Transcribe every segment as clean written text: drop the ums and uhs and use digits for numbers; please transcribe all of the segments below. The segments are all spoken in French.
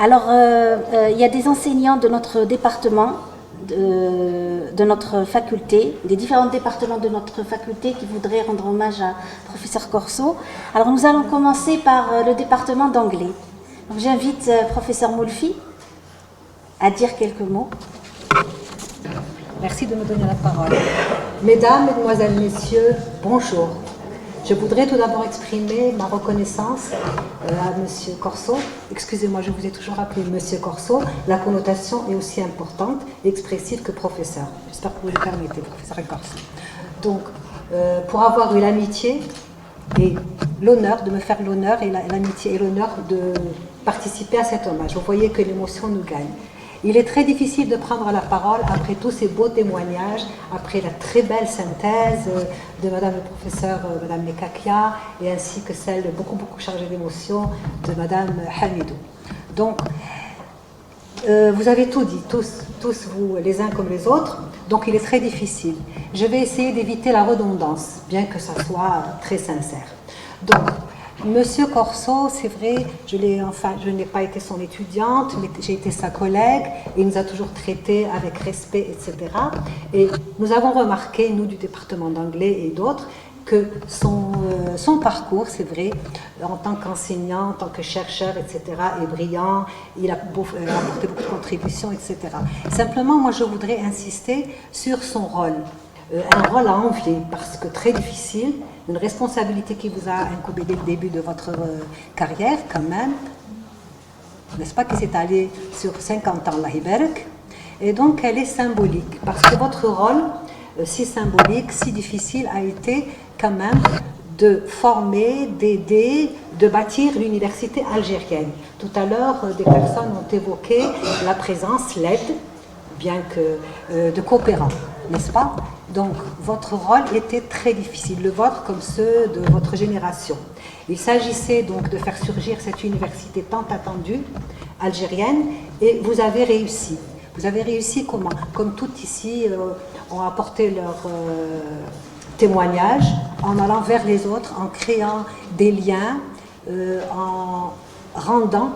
Alors, il y a des enseignants de notre département, de notre faculté, des différents départements de notre faculté qui voudraient rendre hommage à professeur Corso. Alors, nous allons commencer par le département d'anglais. Donc, j'invite professeur Moulfi à dire quelques mots. Merci de me donner la parole. Mesdames, Mesdemoiselles, Messieurs, bonjour. Je voudrais tout d'abord exprimer ma reconnaissance à Monsieur Corso. Excusez-moi, je vous ai toujours appelé Monsieur Corso. La connotation est aussi importante et expressive que professeur. J'espère que vous le permettez, professeur Corso. Donc, pour avoir eu l'amitié et l'honneur, de me faire l'honneur et l'amitié et l'honneur de participer à cet hommage. Vous voyez que l'émotion nous gagne. Il est très difficile de prendre la parole après tous ces beaux témoignages, après la très belle synthèse de Madame le professeur, Madame Mekakia, et ainsi que celle beaucoup chargée d'émotions de Madame Hamidou. Donc, vous avez tout dit, tous vous, les uns comme les autres, donc il est très difficile. Je vais essayer d'éviter la redondance, bien que ça soit très sincère. Donc, Monsieur Corso, c'est vrai, je n'ai pas été son étudiante, mais j'ai été sa collègue, et il nous a toujours traités avec respect, etc. Et nous avons remarqué, nous du département d'anglais et d'autres, que son parcours, c'est vrai, en tant qu'enseignant, en tant que chercheur, etc., est brillant, il a apporté beaucoup de contributions, etc. Simplement, moi, je voudrais insister sur son rôle. Un rôle à envier, parce que très difficile, une responsabilité qui vous a incombé dès le début de votre carrière, quand même, n'est-ce pas, qui s'est allé sur 50 ans, Allah Ibarak, et donc elle est symbolique, parce que votre rôle, si symbolique, si difficile, a été quand même de former, d'aider, de bâtir l'université algérienne. Tout à l'heure, des personnes ont évoqué la présence, l'aide, bien que de coopérants, n'est-ce pas? Donc, votre rôle était très difficile, le vôtre comme ceux de votre génération. Il s'agissait donc de faire surgir cette université tant attendue, algérienne, et vous avez réussi. Vous avez réussi comment? Comme tout ici ont apporté leur témoignage, en allant vers les autres, en créant des liens, en rendant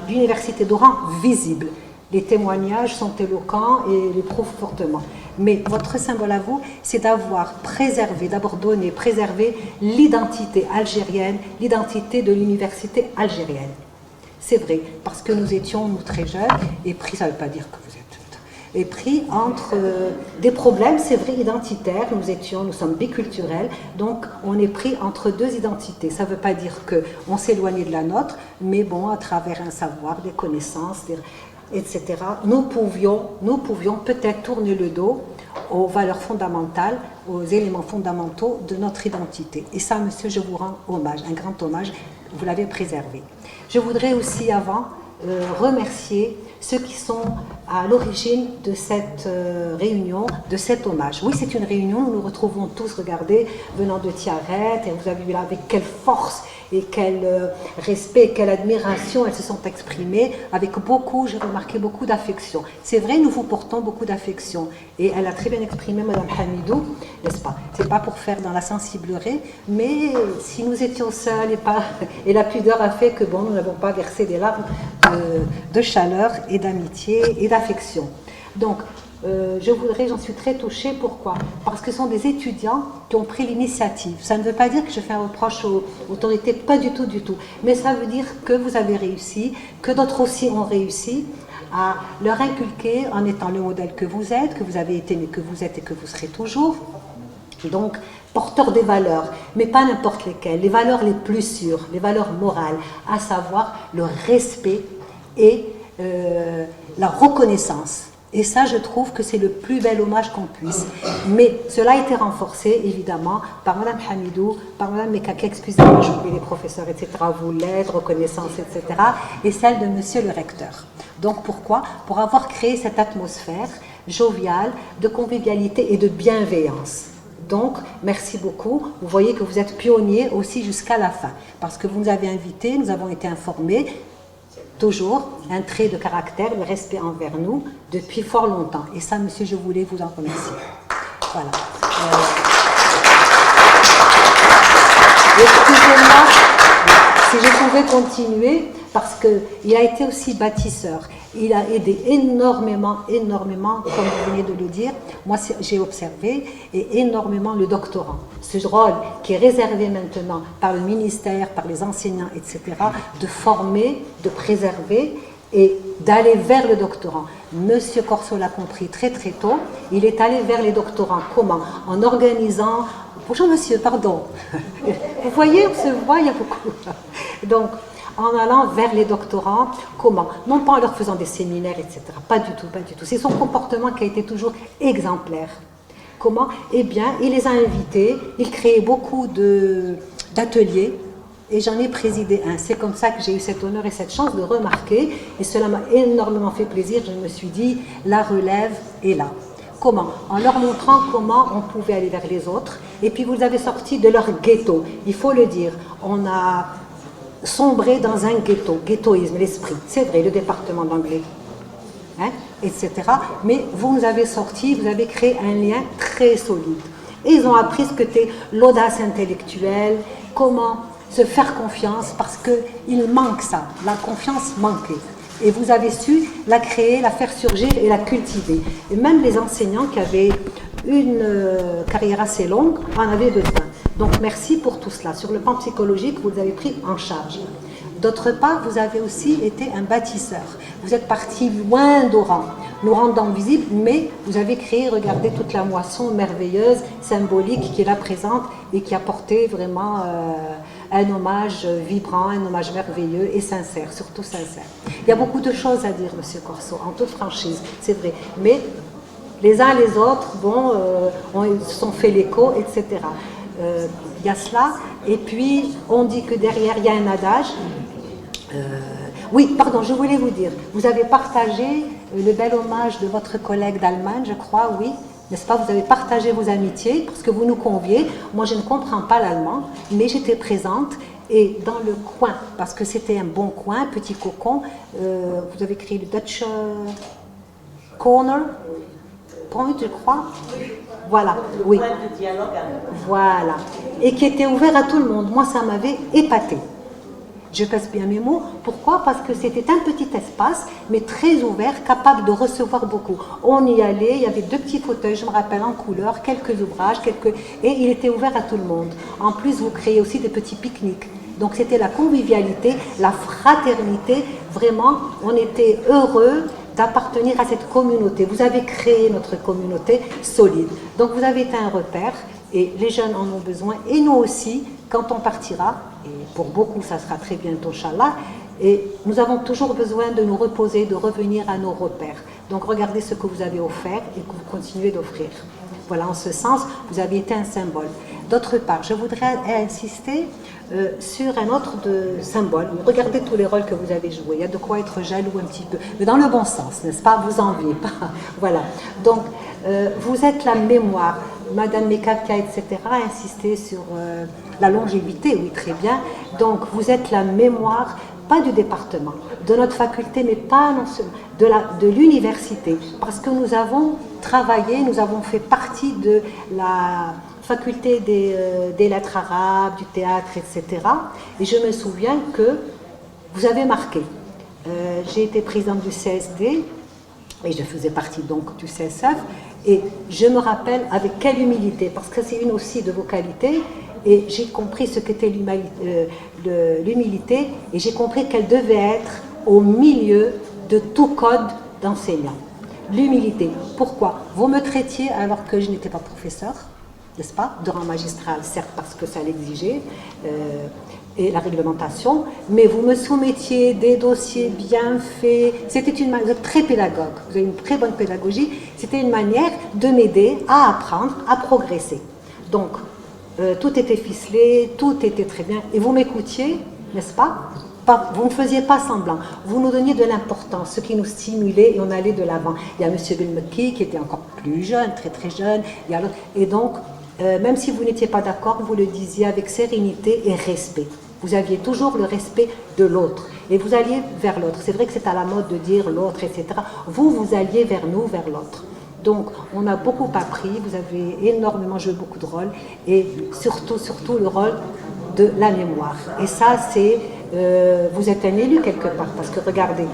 l'université d'Oran visible. Les témoignages sont éloquents et les prouvent fortement. Mais votre symbole à vous, c'est d'avoir préservé, d'abord donné, préservé l'identité algérienne, l'identité de l'université algérienne. C'est vrai, parce que nous étions, nous très jeunes, et pris, ça ne veut pas dire que vous êtes, et pris entre des problèmes, c'est vrai, identitaires. Nous sommes biculturels, donc on est pris entre deux identités. Ça ne veut pas dire qu'on s'éloignait de la nôtre, mais bon, à travers un savoir, des connaissances, etc., nous pouvions peut-être tourner le dos aux valeurs fondamentales, aux éléments fondamentaux de notre identité. Et ça, monsieur, je vous rends hommage, un grand hommage, vous l'avez préservé. Je voudrais aussi, avant, remercier ceux qui sont à l'origine de cette réunion, de cet hommage. Oui, c'est une réunion, nous nous retrouvons tous, regardez, venant de Tiaret, et vous avez vu là avec quelle force et quel respect, quelle admiration elles se sont exprimées, avec j'ai remarqué beaucoup d'affection. C'est vrai, nous vous portons beaucoup d'affection, et elle a très bien exprimé, Madame Hamidou, n'est-ce pas? C'est pas pour faire dans la sensiblerie, mais si nous étions seuls et la pudeur a fait que bon, nous n'avons pas versé des larmes de chaleur et d'amitié et d'affection. Donc, j'en suis très touchée. Pourquoi? Parce que ce sont des étudiants qui ont pris l'initiative. Ça ne veut pas dire que je fais un reproche aux autorités, pas du tout, mais ça veut dire que vous avez réussi, que d'autres aussi ont réussi à leur inculquer, en étant le modèle que vous êtes, que vous avez été, mais que vous êtes et que vous serez toujours. Donc, porteurs des valeurs, mais pas n'importe lesquelles, les valeurs les plus sûres, les valeurs morales, à savoir le respect et la reconnaissance. Et ça, je trouve que c'est le plus bel hommage qu'on puisse. Mais cela a été renforcé, évidemment, par Mme Hamidou, par Mme Mekake, excusez-moi, j'ai oublié les professeurs, etc., vous l'aide, reconnaissance, etc., et celle de Monsieur le recteur. Donc pourquoi? Pour avoir créé cette atmosphère joviale, de convivialité et de bienveillance. Donc, merci beaucoup. Vous voyez que vous êtes pionniers aussi jusqu'à la fin, parce que vous nous avez invités, nous avons été informés, toujours un trait de caractère, le respect envers nous, depuis fort longtemps. Et ça, monsieur, je voulais vous en remercier. Voilà. Excusez-moi, si je pouvais continuer, parce qu'il a été aussi bâtisseur. Il a aidé énormément, comme vous venez de le dire. Moi, j'ai observé, et énormément le doctorant. Ce rôle qui est réservé maintenant par le ministère, par les enseignants, etc., de former, de préserver et d'aller vers le doctorant. Monsieur Corso l'a compris très très tôt. Il est allé vers les doctorants. Comment? En organisant... Bonjour monsieur, pardon. Vous voyez, on se voit, il y a beaucoup. Donc, en allant vers les doctorants, comment? Non pas en leur faisant des séminaires, etc. Pas du tout, pas du tout. C'est son comportement qui a été toujours exemplaire. Comment? Eh bien, il les a invités, il créait beaucoup d'ateliers, et j'en ai présidé un. C'est comme ça que j'ai eu cet honneur et cette chance de remarquer, et cela m'a énormément fait plaisir. Je me suis dit, la relève est là. Comment? En leur montrant comment on pouvait aller vers les autres, et puis vous avez sorti de leur ghetto, il faut le dire. On a sombré dans un ghetto, ghettoïsme, l'esprit, c'est vrai, le département d'anglais, hein, etc. Mais vous nous avez sorti, vous avez créé un lien très solide. Et ils ont appris ce que c'était l'audace intellectuelle, comment se faire confiance, parce qu'il manque ça, la confiance manquait. Et vous avez su la créer, la faire surgir et la cultiver. Et même les enseignants qui avaient une carrière assez longue en avaient besoin. Donc merci pour tout cela. Sur le plan psychologique, vous avez pris en charge. D'autre part, vous avez aussi été un bâtisseur. Vous êtes parti loin d'Oran, nous rendant visibles, mais vous avez créé, regardez, toute la moisson merveilleuse, symbolique qui est là présente et qui a porté vraiment un hommage vibrant, un hommage merveilleux et sincère, surtout sincère. Il y a beaucoup de choses à dire, Monsieur Corso, en toute franchise, c'est vrai, mais les uns les autres, bon, se sont fait l'écho, etc. Il y a cela, et puis on dit que derrière il y a un adage. Oui, pardon, je voulais vous dire, vous avez partagé le bel hommage de votre collègue d'Allemagne, je crois, oui, n'est-ce pas? Vous avez partagé vos amitiés parce que vous nous conviez. Moi, je ne comprends pas l'allemand, mais j'étais présente et dans le coin, parce que c'était un bon coin, petit cocon, vous avez créé le Dutch Corner Point, je crois. Voilà, oui. Voilà. Et qui était ouvert à tout le monde. Moi, ça m'avait épaté. Je pèse bien mes mots. Pourquoi? Parce que c'était un petit espace, mais très ouvert, capable de recevoir beaucoup. On y allait, il y avait 2 petits fauteuils, je me rappelle, en couleur, quelques ouvrages, et il était ouvert à tout le monde. En plus, vous créez aussi des petits pique-niques. Donc c'était la convivialité, la fraternité. Vraiment, on était heureux d'appartenir à cette communauté. Vous avez créé notre communauté solide. Donc vous avez été un repère, et les jeunes en ont besoin, et nous aussi, quand on partira, et pour beaucoup ça sera très bientôt, Inch'Allah, et nous avons toujours besoin de nous reposer, de revenir à nos repères. Donc regardez ce que vous avez offert et que vous continuez d'offrir. Voilà, en ce sens, vous avez été un symbole. D'autre part, je voudrais insister sur un autre symbole. Regardez tous les rôles que vous avez joués. Il y a de quoi être jaloux un petit peu, mais dans le bon sens, n'est-ce pas? Vous enviez pas. Voilà. Donc, vous êtes la mémoire. Madame Mekaka, etc., a insisté sur la longévité, oui, très bien. Donc, vous êtes la mémoire, pas du département, de notre faculté, mais pas non seulement de l'université, parce que nous avons travaillé, nous avons fait partie de la faculté des lettres arabes, du théâtre, etc. Et je me souviens que vous avez marqué. J'ai été présidente du CSD, et je faisais partie donc du CSF, et je me rappelle avec quelle humilité, parce que c'est une aussi de vos qualités, et j'ai compris ce qu'était l'humilité, et j'ai compris qu'elle devait être au milieu de tout code d'enseignant. L'humilité. Pourquoi? Vous me traitiez alors que je n'étais pas professeur, n'est-ce pas? De rang magistral, certes parce que ça l'exigeait, et la réglementation, mais vous me soumettiez des dossiers bien faits. C'était une manière, vous êtes très pédagogue, vous avez une très bonne pédagogie, c'était une manière de m'aider à apprendre, à progresser. Donc, tout était ficelé, tout était très bien, et vous m'écoutiez, n'est-ce pas? Vous ne faisiez pas semblant, vous nous donniez de l'importance, ce qui nous stimulait et on allait de l'avant. Il y a M. Belmeki qui était encore plus jeune, très très jeune, il y a et donc, même si vous n'étiez pas d'accord, vous le disiez avec sérénité et respect. Vous aviez toujours le respect de l'autre et vous alliez vers l'autre. C'est vrai que c'est à la mode de dire l'autre, etc. Vous, vous alliez vers nous, vers l'autre. Donc, on a beaucoup appris, vous avez énormément joué beaucoup de rôles et surtout, surtout le rôle de la mémoire. Et ça, c'est vous êtes un élu quelque part, parce que regardez,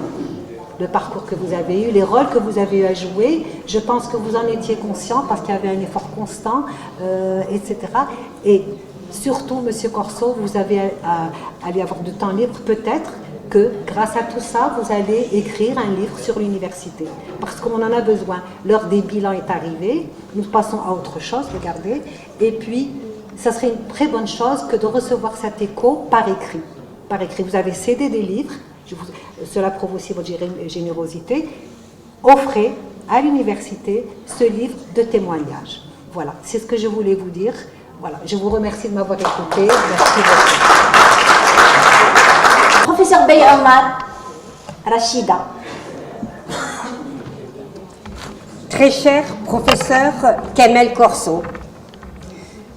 le parcours que vous avez eu, les rôles que vous avez eu à jouer, je pense que vous en étiez conscient parce qu'il y avait un effort constant, etc. Et surtout, Monsieur Corso, vous allez avoir du temps libre, peut-être que grâce à tout ça, vous allez écrire un livre sur l'université. Parce qu'on en a besoin. L'heure des bilans est arrivée, nous passons à autre chose, regardez. Et puis, ça serait une très bonne chose que de recevoir cet écho par écrit. Par écrit, vous avez cédé des livres, cela prouve aussi votre générosité. Offrez à l'université ce livre de témoignages. Voilà, c'est ce que je voulais vous dire. Voilà, je vous remercie de m'avoir écouté. Merci beaucoup. Professeur Bey Omar, Rachida. Très cher professeur Kamel Corso,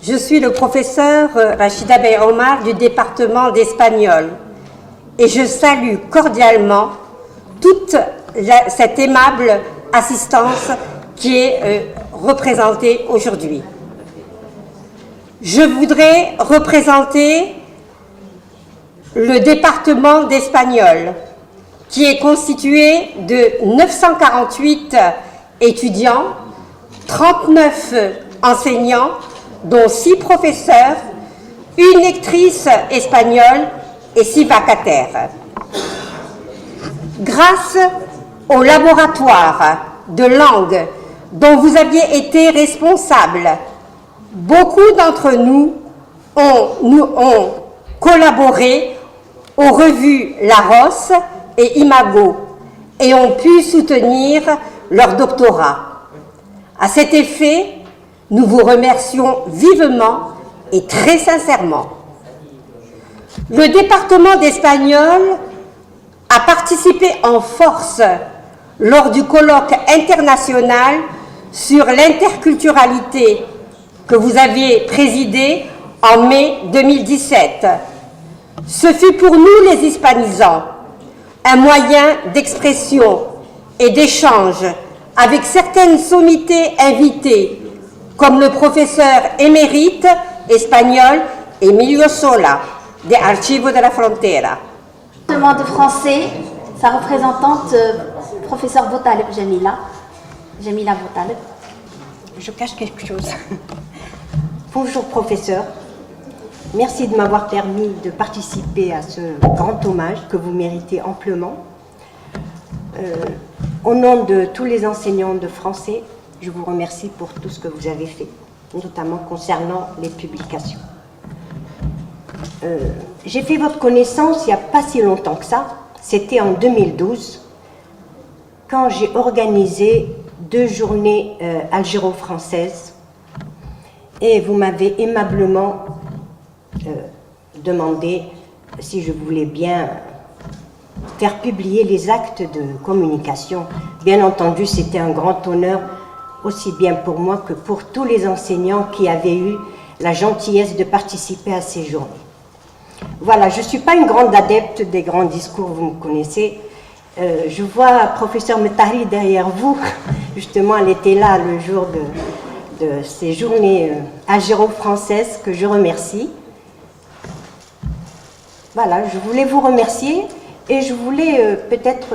je suis le professeur Rachida Bey Omar du département d'espagnol et je salue cordialement toute cette aimable assistance qui est représentée aujourd'hui. Je voudrais représenter le département d'espagnol qui est constitué de 948 étudiants, 39 enseignants, dont 6 professeurs, une lectrice espagnole et 6 vacataires. Grâce au laboratoire de langue dont vous aviez été responsable, beaucoup d'entre nous ont collaboré aux revues Laros et Imago et ont pu soutenir leur doctorat. À cet effet, nous vous remercions vivement et très sincèrement. Le département d'espagnol a participé en force lors du colloque international sur l'interculturalité que vous avez présidé en mai 2017. Ce fut pour nous les hispanisants un moyen d'expression et d'échange avec certaines sommités invitées, comme le professeur émérite espagnol Emilio Sola, de Archivo de la Frontera. Le département de français, sa représentante, professeur Botaleb Jamila Botaleb. Je cache quelque chose. Bonjour professeur, merci de m'avoir permis de participer à ce grand hommage que vous méritez amplement. Au nom de tous les enseignants de français, je vous remercie pour tout ce que vous avez fait, notamment concernant les publications. J'ai fait votre connaissance il n'y a pas si longtemps que ça, c'était en 2012, quand j'ai organisé 2 journées algéro-françaises et vous m'avez aimablement demandé si je voulais bien faire publier les actes de communication. Bien entendu, c'était un grand honneur, aussi bien pour moi que pour tous les enseignants qui avaient eu la gentillesse de participer à ces journées. Voilà, je ne suis pas une grande adepte des grands discours, vous me connaissez. Je vois professeur Metari derrière vous, justement, elle était là le jour de ces journées algéro-françaises que je remercie. Voilà, je voulais vous remercier et je voulais peut-être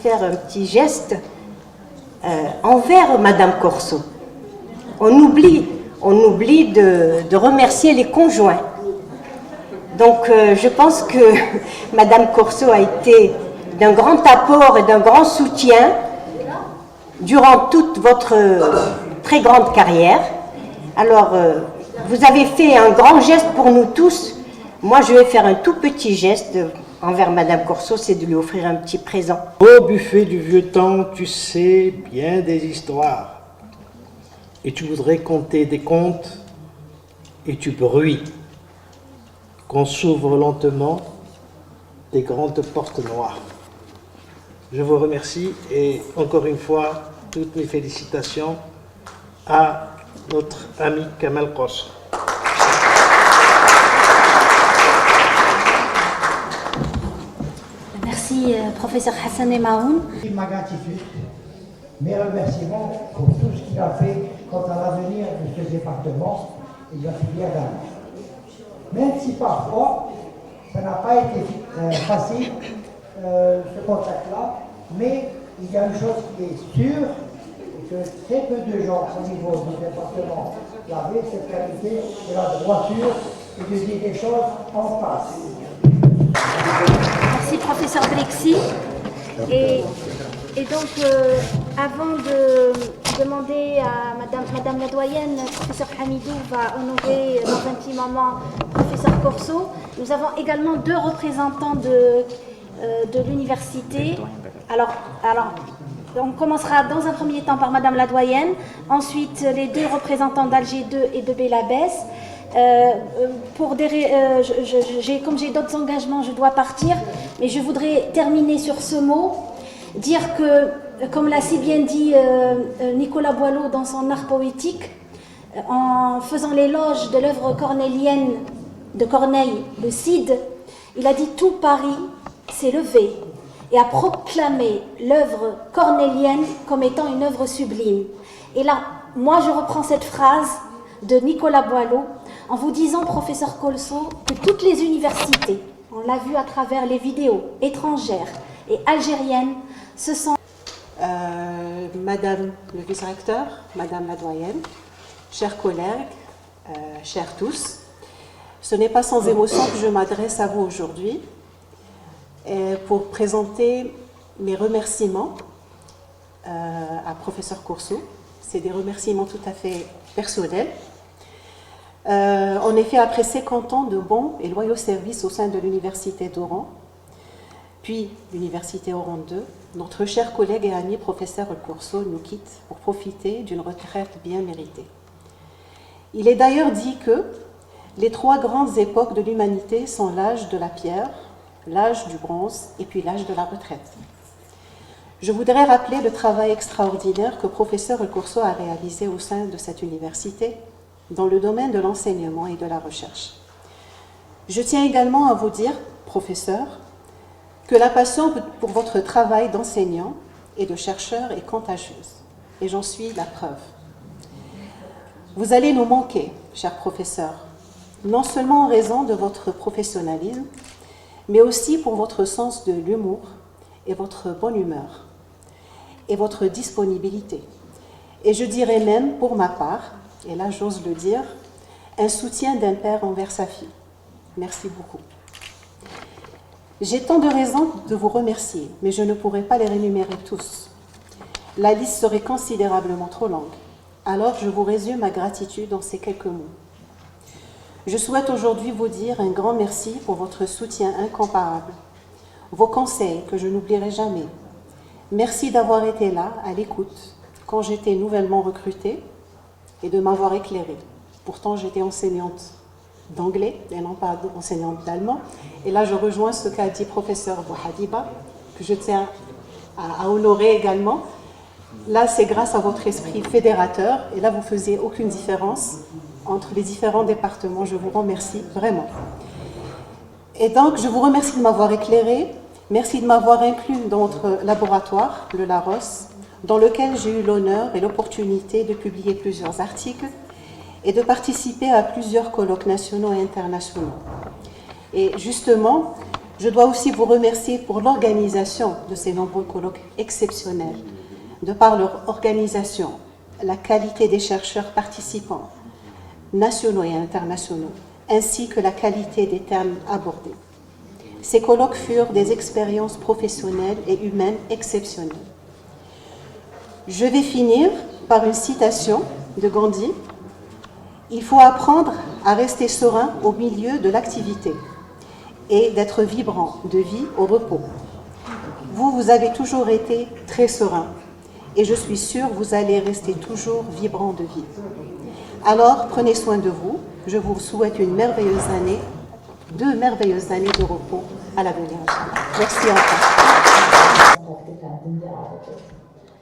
faire un petit geste envers Madame Corso. On oublie de remercier les conjoints. Donc je pense que Madame Corso a été d'un grand apport et d'un grand soutien durant toute votre très grande carrière. Alors, vous avez fait un grand geste pour nous tous. Moi, je vais faire un tout petit geste envers Madame Corso, c'est de lui offrir un petit présent. Au buffet du vieux temps, tu sais bien des histoires. Et tu voudrais conter des contes, et tu bruis qu'on s'ouvre lentement des grandes portes noires. Je vous remercie et encore une fois, toutes mes félicitations à notre ami Kamel Corso. Merci, professeur Hassan Emaoun. Il m'a gratifié. Mes remerciements pour tout ce qu'il a fait quant à l'avenir de ce département et de la filière d'art. Même si parfois, Ça n'a pas été facile, ce contact-là, mais il y a une chose qui est sûre, c'est que très peu de gens au niveau du département avaient cette qualité de la droiture et de dire des choses en face. Merci professeur Blexi. Et donc, avant de demander à Madame la doyenne, professeur Hamidou va honorer dans un petit moment professeur Corso, nous avons également deux représentants de l'université. Alors, on commencera dans un premier temps par Madame la doyenne, ensuite les deux représentants d'Alger 2 et de Bélabès. Comme j'ai d'autres engagements, je dois partir, mais je voudrais terminer sur ce mot, dire que, comme l'a si bien dit Nicolas Boileau dans son art poétique, en faisant l'éloge de l'œuvre cornélienne de Corneille, le Cid, il a dit « Tout Paris s'est levé et a proclamé l'œuvre cornélienne comme étant une œuvre sublime. » Et là, moi je reprends cette phrase de Nicolas Boileau en vous disant, professeur Corso, que toutes les universités, on l'a vu à travers les vidéos étrangères et algériennes, se sont... Madame le vice-recteur, Madame la doyenne, chers collègues, chers tous, ce n'est pas sans émotion que je m'adresse à vous aujourd'hui pour présenter mes remerciements à professeur Corso. C'est des remerciements tout à fait personnels. En effet, après 50 ans de bons et loyaux services au sein de l'université d'Oran, puis l'université Oran 2, notre cher collègue et ami professeur Corso nous quitte pour profiter d'une retraite bien méritée. Il est d'ailleurs dit que les trois grandes époques de l'humanité sont l'âge de la pierre, l'âge du bronze et puis l'âge de la retraite. Je voudrais rappeler le travail extraordinaire que professeur Corso a réalisé au sein de cette université dans le domaine de l'enseignement et de la recherche. Je tiens également à vous dire, professeur, que la passion pour votre travail d'enseignant et de chercheur est contagieuse, et j'en suis la preuve. Vous allez nous manquer, cher professeur, non seulement en raison de votre professionnalisme, mais aussi pour votre sens de l'humour et votre bonne humeur, et votre disponibilité. Et je dirais même, pour ma part, et là j'ose le dire, un soutien d'un père envers sa fille. Merci beaucoup. J'ai tant de raisons de vous remercier, mais je ne pourrai pas les rémunérer tous. La liste serait considérablement trop longue. Alors je vous résume ma gratitude dans ces quelques mots. Je souhaite aujourd'hui vous dire un grand merci pour votre soutien incomparable, vos conseils que je n'oublierai jamais. Merci d'avoir été là, à l'écoute, quand j'étais nouvellement recrutée et de m'avoir éclairée. Pourtant, j'étais enseignante d'anglais et non pas enseignante d'allemand. Et là, je rejoins ce qu'a dit professeur Bouhadiba, que je tiens à honorer également. Là, c'est grâce à votre esprit fédérateur. Et là, vous ne faisiez aucune différence entre les différents départements. Je vous remercie vraiment. Et donc, je vous remercie de m'avoir éclairé. Merci de m'avoir inclus dans votre laboratoire, le LAROS, dans lequel j'ai eu l'honneur et l'opportunité de publier plusieurs articles et de participer à plusieurs colloques nationaux et internationaux. Et justement, je dois aussi vous remercier pour l'organisation de ces nombreux colloques exceptionnels, de par leur organisation, la qualité des chercheurs participants, nationaux et internationaux, ainsi que la qualité des thèmes abordés. Ces colloques furent des expériences professionnelles et humaines exceptionnelles. Je vais finir par une citation de Gandhi. Il faut apprendre à rester serein au milieu de l'activité et d'être vibrant de vie au repos. Vous avez toujours été très serein et je suis sûre que vous allez rester toujours vibrant de vie. Alors, prenez soin de vous. Je vous souhaite une merveilleuse année, 2 merveilleuses années de repos à l'avenir. Merci encore.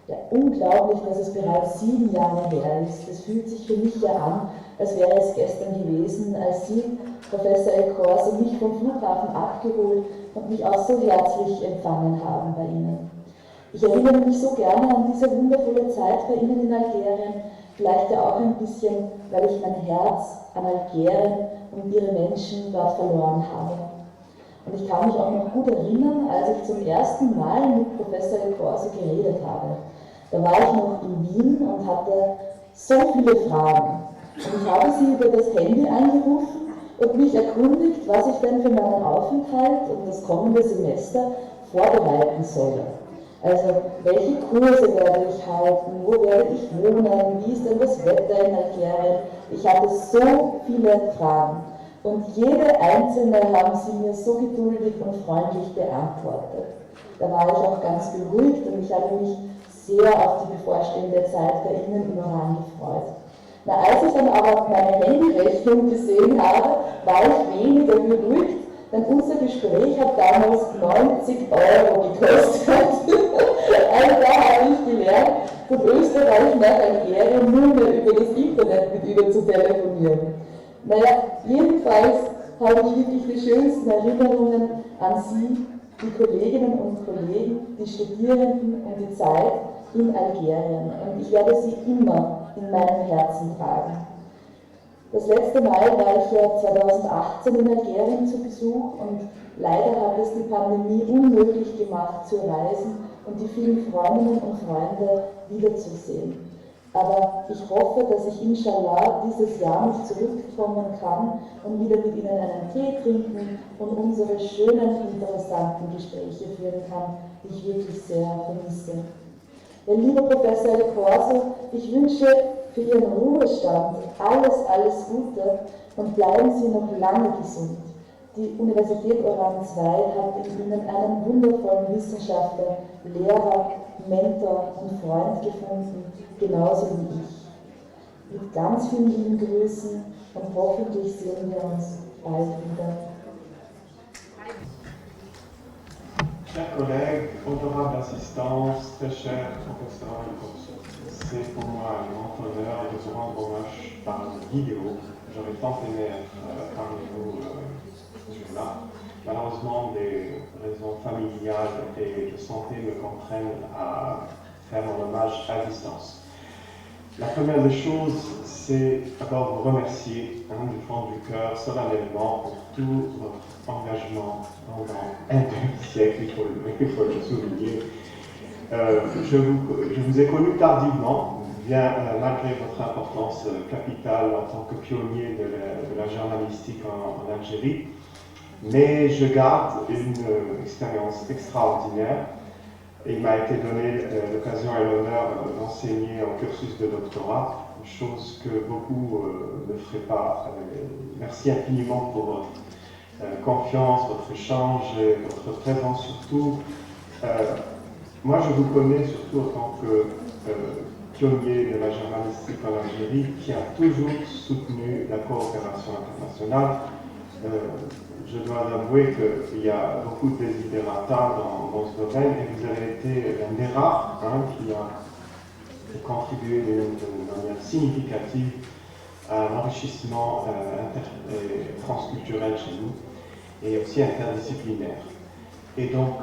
Ja, unglaublich, dass es bereits 7 Jahre her ist. Es fühlt sich für mich ja an, als wäre es gestern gewesen, als Sie, Professor Corso, mich vom Flughafen abgeholt und mich auch so herzlich empfangen haben bei Ihnen. Ich erinnere mich so gerne an diese wundervolle Zeit bei Ihnen in Algerien, vielleicht ja auch ein bisschen, weil ich mein Herz an Algerien und ihre Menschen dort verloren habe. Und ich kann mich auch noch gut erinnern, als ich zum ersten Mal mit Professor El Corso geredet habe. Da war ich noch in Wien und hatte so viele Fragen. Und ich habe sie über das Handy angerufen und mich erkundigt, was ich denn für meinen Aufenthalt und das kommende Semester vorbereiten solle. Also, welche Kurse werde ich halten, wo werde ich wohnen, wie ist denn das Wetter in Algerien? Ich hatte so viele Fragen. Und jede einzelne haben sie mir so geduldig und freundlich beantwortet. Da war ich auch ganz beruhigt und ich habe mich sehr auf die bevorstehende Zeit bei Ihnen im Iran gefreut. Na, als ich dann aber meine Handyrechnung gesehen habe, war ich weniger beruhigt, denn unser Gespräch hat damals 90 € gekostet. Also da habe ich gelernt, von Österreich nach Algerien nur mehr über das Internet mit Ihnen zu telefonieren. Naja, jedenfalls habe ich wirklich die schönsten Erinnerungen an Sie, die Kolleginnen und Kollegen, die Studierenden und die Zeit in Algerien. Und ich werde sie immer in meinem Herzen tragen. Das letzte Mal war ich ja 2018 in Algerien zu Besuch und leider hat es die Pandemie unmöglich gemacht zu reisen und die vielen Freundinnen und Freunde wiederzusehen. Aber ich hoffe, dass ich inshallah dieses Jahr noch zurückkommen kann und wieder mit Ihnen einen Tee trinken und unsere schönen, interessanten Gespräche führen kann, die ich wirklich sehr vermisse. Ja, lieber Professor El Corso, ich wünsche für Ihren Ruhestand alles Gute und bleiben Sie noch lange gesund. Die Universität Oran II hat in Ihnen einen wundervollen Wissenschaftler, Lehrer, Mentor und Freund gefunden, genauso wie ich. Mit ganz vielen lieben Grüßen und hoffentlich sehen wir uns bald wieder. Chers collègues, honorable assistance, très cher professeur El Corso, c'est pour moi un grand honneur de vous rendre hommage par une vidéo. J'aurais tant aimé être parmi vous ce jour-là. Malheureusement, des raisons familiales et de santé me contraignent à faire un hommage à distance. La première des choses, c'est d'abord vous remercier du fond du cœur solennellement pour tout votre engagement pendant un demi-siècle, il faut le souligner. Je vous ai connu tardivement, bien malgré votre importance capitale en tant que pionnier de la journalistique en Algérie. Mais je garde une expérience extraordinaire et il m'a été donné l'occasion et l'honneur d'enseigner en cursus de doctorat, chose que beaucoup ne feraient pas. Merci infiniment pour votre confiance, votre échange et votre présence surtout. Moi je vous connais surtout en tant que pionnier de la journalistique en Algérie qui a toujours soutenu la coopération internationale. Je dois avouer qu'il y a beaucoup de desiderata dans ce domaine et vous avez été l'un des rares qui a contribué d'une manière significative à un enrichissement transculturel chez nous et aussi interdisciplinaire. Et donc,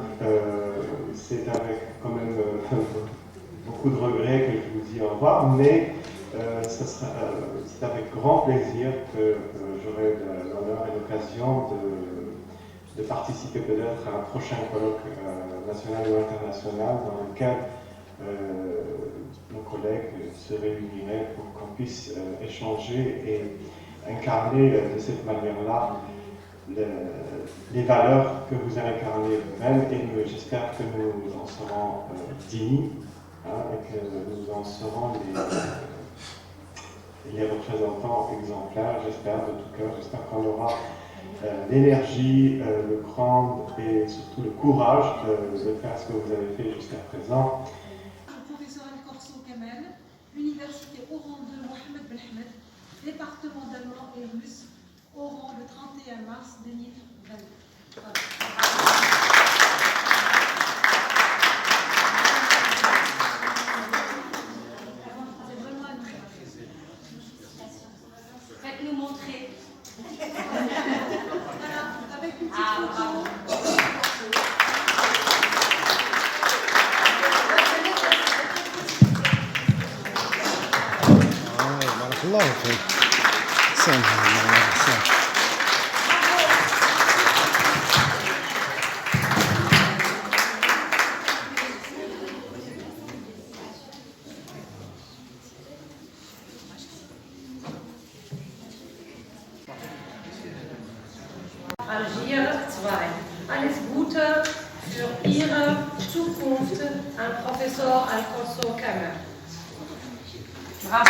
c'est avec quand même beaucoup de regrets que je vous dis au revoir, mais c'est avec grand plaisir que j'aurai l'honneur et l'occasion de participer peut-être à un prochain colloque national ou international dans lequel nos collègues se réuniraient pour qu'on puisse échanger et incarner de cette manière-là les valeurs que vous incarnez vous-même et j'espère que nous en serons dignes et que nous en serons les représentants exemplaires, j'espère de tout cœur. J'espère qu'on aura l'énergie, le cran et surtout le courage de faire ce que vous avez fait jusqu'à présent. Professeur El Corso Kamel, Université Oran de Mohamed Belhamed, département d'allemand et russe, Oran le 31 mars 2020. Faites-nous montrer. Avec une petite photo. بارك الله فيك. سامح الله. Ihre Zukunft an Professor Alfonso Kamel. Bravo.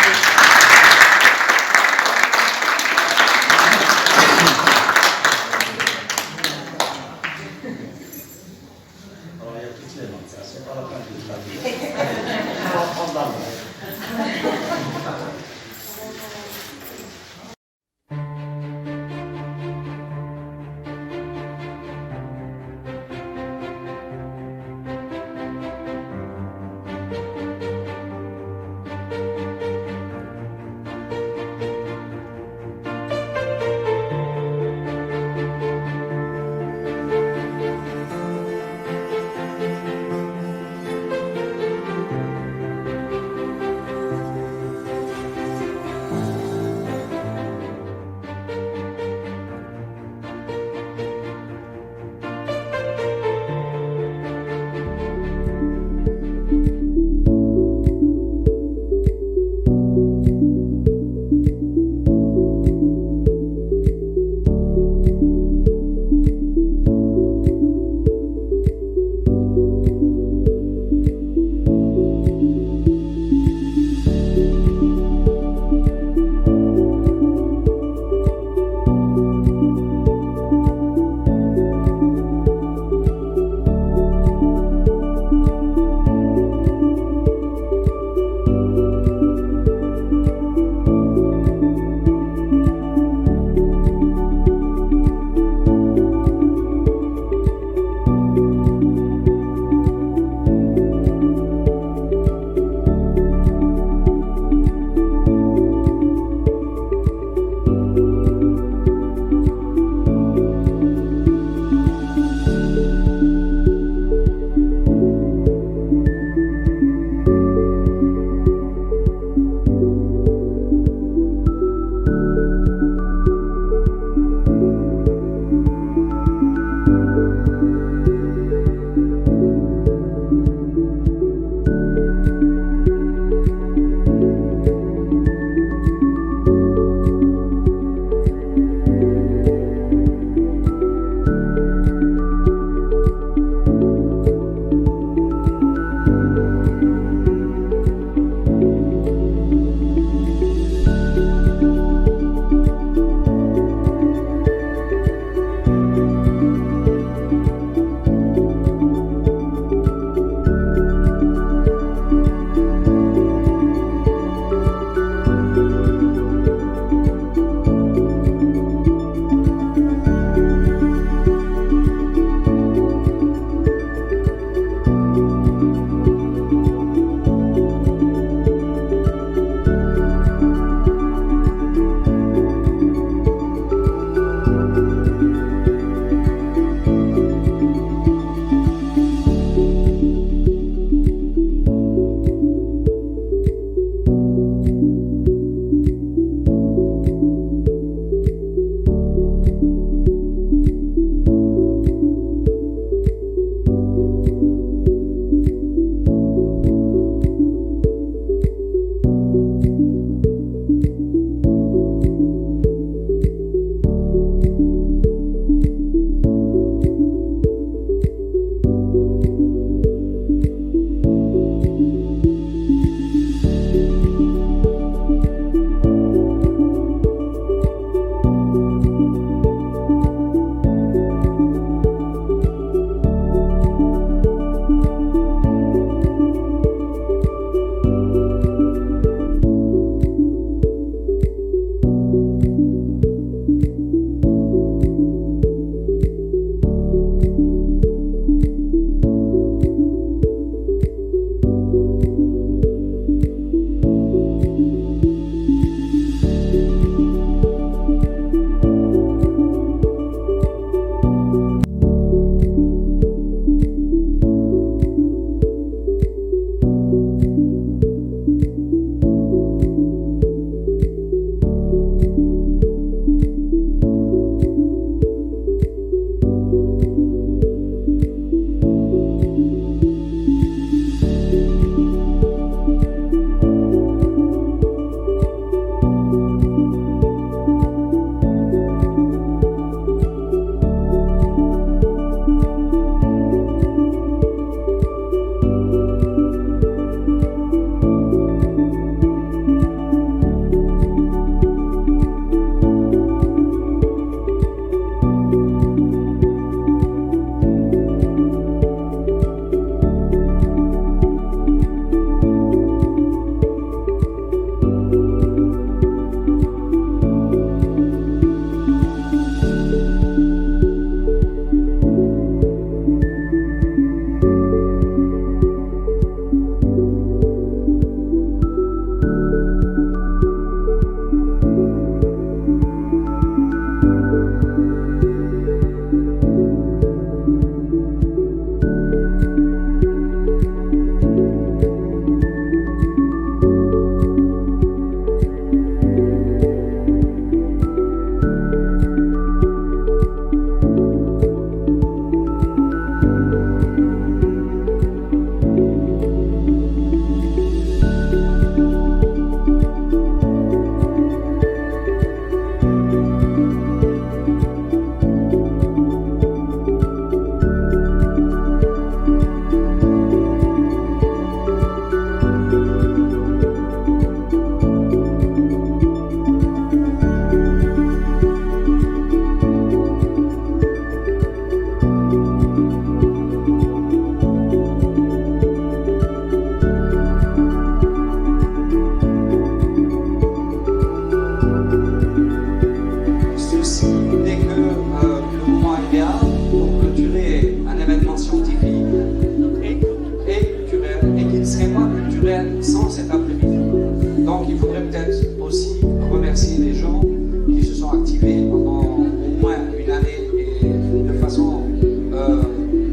pleine sans cet après-midi. Donc il faudrait peut-être aussi remercier les gens qui se sont activés pendant au moins une année et de façon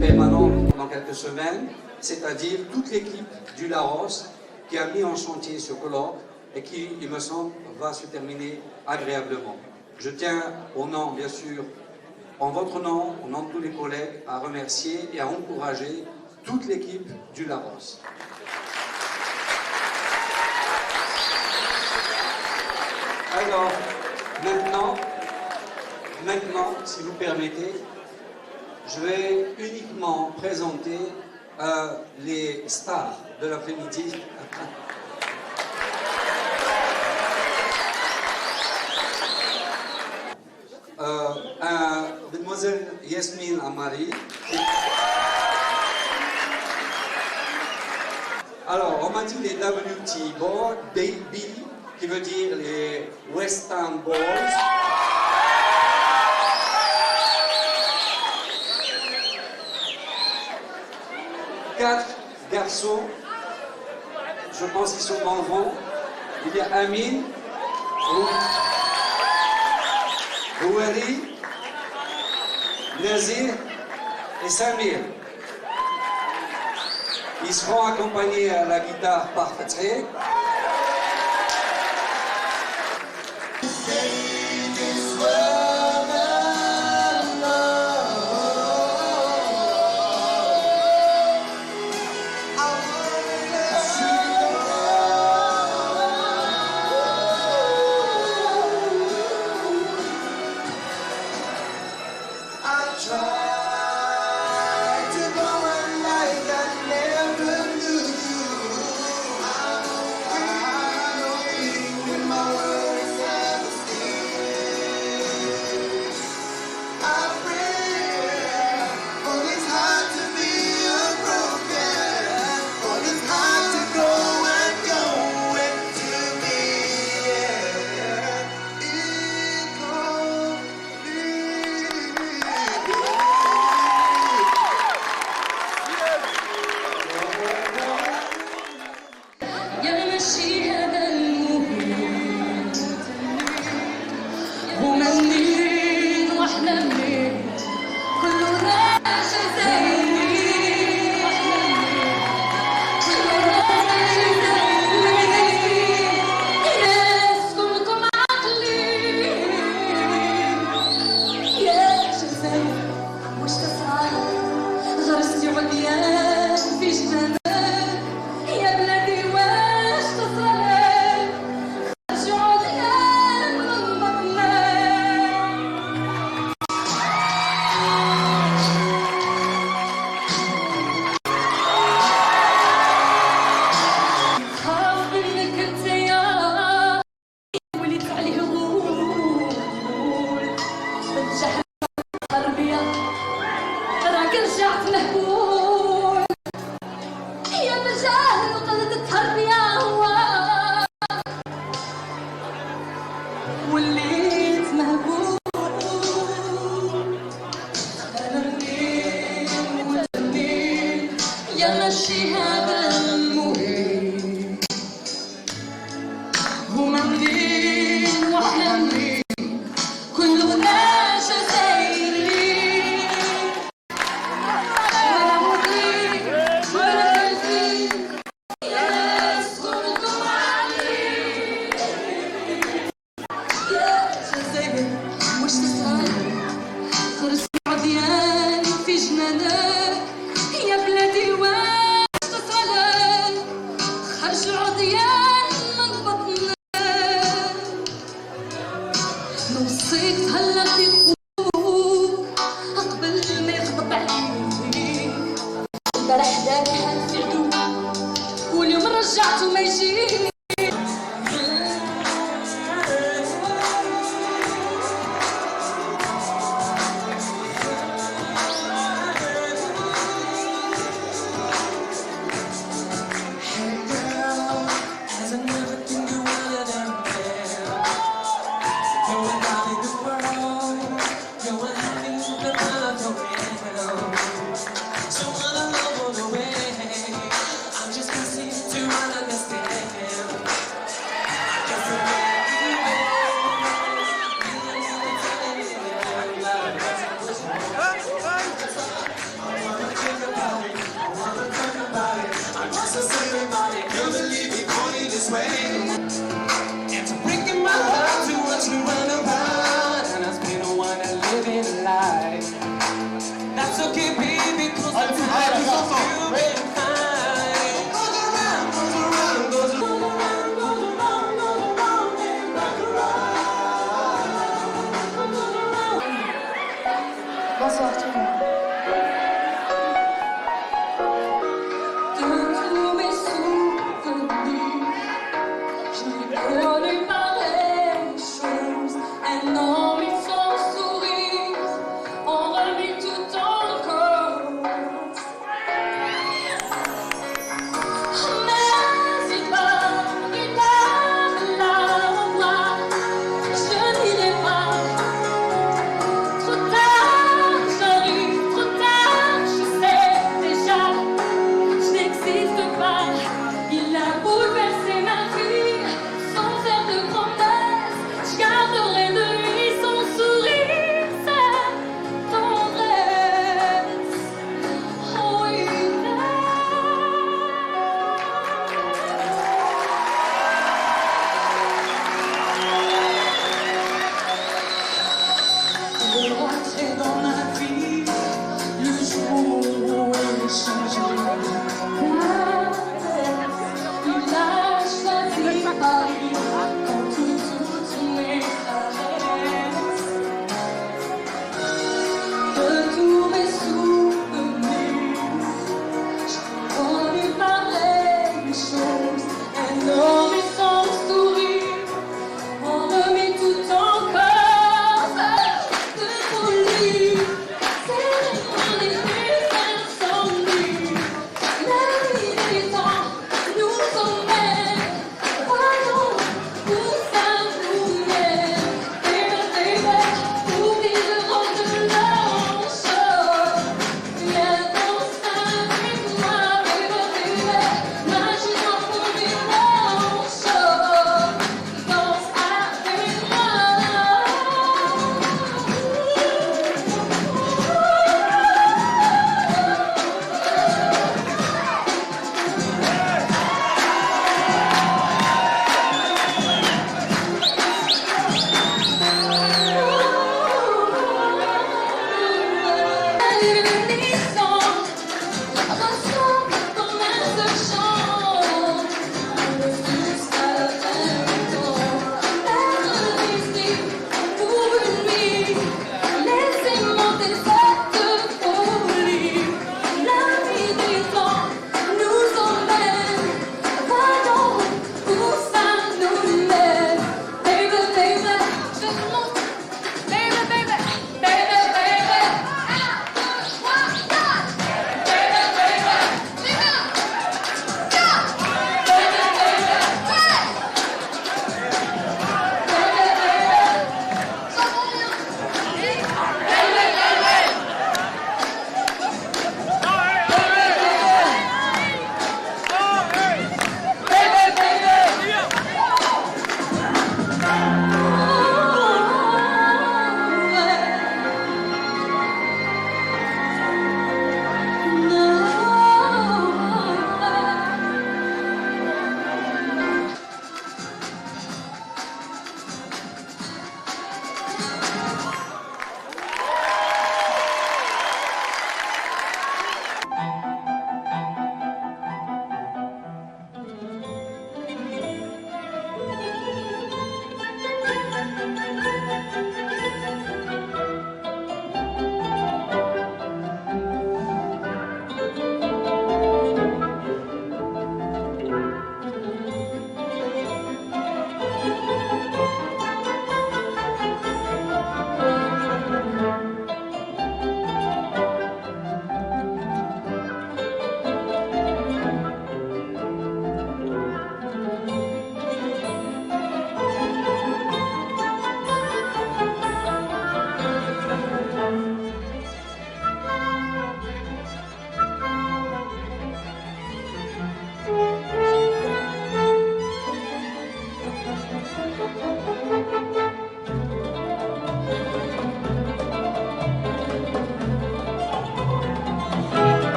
permanente pendant quelques semaines, c'est-à-dire toute l'équipe du Laros qui a mis en chantier ce colloque et qui, il me semble, va se terminer agréablement. Je tiens au nom, bien sûr, en votre nom, au nom de tous les collègues, à remercier et à encourager toute l'équipe du Laros. Alors, maintenant, si vous permettez, je vais uniquement présenter les stars de l'après-midi. Mademoiselle Yasmine Amari. Alors, on m'a dit les WT Board, Baby, qui veut dire les Western Boys. Quatre garçons, je pense qu'ils sont dans le vent. Il y a Amin, Ouari, Nazir et Samir. Ils seront accompagnés à la guitare par Fatih. واليوم رجعته ما يجي